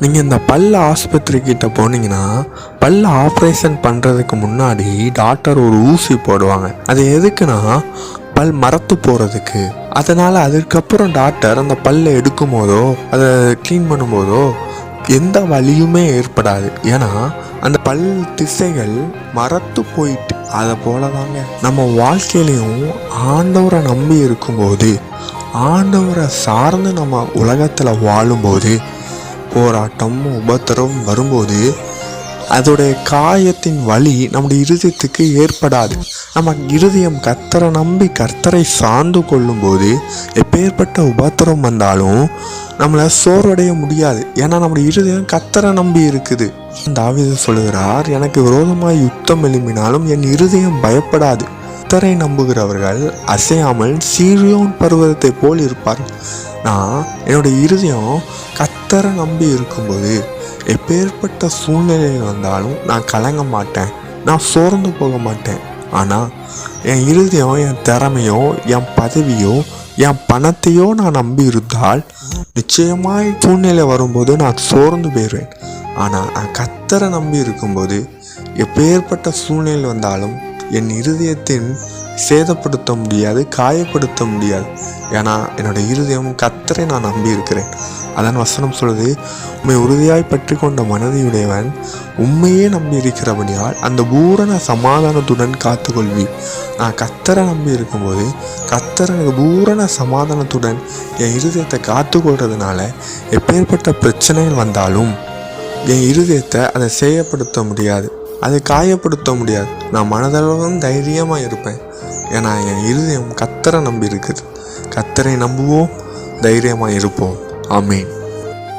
நீங்கள் இந்த பல் ஆஸ்பத்திரி கிட்ட போனீங்கன்னா பல் ஆப்ரேஷன் பண்ணுறதுக்கு முன்னாடி டாக்டர் ஒரு ஊசி போடுவாங்க. அது எதுக்குன்னா பல் மரத்து போகிறதுக்கு. அதனால் அதுக்கப்புறம் டாக்டர் அந்த பல்லை எடுக்கும் போதோ அதை க்ளீன் பண்ணும்போதோ எந்த வலியுமே ஏற்படாது. ஏன்னா அந்த பல் திசைகள் மரத்து போயிட்டு. அதை போல தாங்க நம்ம வாழ்க்கையிலையும் ஆண்டவரை நம்பி இருக்கும்போது, ஆண்டவரை சார்ந்து நம்ம உலகத்தில் வாழும்போது, போராட்டம் உபத்திரம் வரும்போது அதோடைய காயத்தின் வலி நம்முடைய இருதயத்துக்கு ஏற்படாது. நம்ம இருதயம் கர்த்தரை நம்பி கர்த்தரை சார்ந்து கொள்ளும்போது எப்பேற்பட்ட உபத்திரம் வந்தாலும் நம்மளை சோர்வடைய முடியாது. ஏன்னா நம்முடைய இருதயம் கர்த்தரை நம்பி இருக்குது. தாவீது சொல்லுகிறார், எனக்கு விரோதமாய் யுத்தம் எழும்பினாலும் என் இருதயம் பயப்படாது. கர்த்தரை நம்புகிறவர்கள் அசையாமல் சீரியோன் பர்வதத்தை போல் இருப்பார்கள். நான் என்னுடைய இருதயம் கர்த்தரை நம்பி இருக்கும்போது எப்பேற்பட்ட சூழ்நிலையில் வந்தாலும் நான் கலங்க மாட்டேன், நான் சோர்ந்து போக மாட்டேன். ஆனால் என் இருதயம் என் திறமையோ என் பதவியோ என் பணத்தையோ நான் நம்பி இருந்தால் நிச்சயமாய் சூழ்நிலை வரும்போது நான் சோர்ந்து போயிடுவேன். ஆனால் நான் கர்த்தரை நம்பி இருக்கும்போது எப்பேற்பட்ட சூழ்நிலை வந்தாலும் என் இருதயத்தின் சேதப்படுத்த முடியாது, காயப்படுத்த முடியாது. ஏன்னா என்னோட இருதயம் கர்த்தரை நான் நம்பி இருக்கிறேன். அதன் வசனம் சொல்லுது, உம்மை உறுதியாய் பற்றி கொண்ட மனதையுடையவன் உண்மையே நம்பி இருக்கிறபடியால் அந்த பூரண சமாதானத்துடன் காத்துக்கொள்வி. நான் கர்த்தரை நம்பி இருக்கும்போது கர்த்தர் எனக்கு பூரண சமாதானத்துடன் என் இருதயத்தை காத்துக்கொள்றதுனால எப்பேற்பட்ட பிரச்சனைகள் வந்தாலும் என் இருதயத்தை அதை சேயப்படுத்த முடியாது, அதை காயப்படுத்த முடியாது. நான் மனதளவும் தைரியமாக இருப்பேன். ஏன்னா என் இருதயம் கர்த்தரை நம்பி இருக்குது. கர்த்தரை நம்புவோம், தைரியமாக இருப்போம். ஆமென்.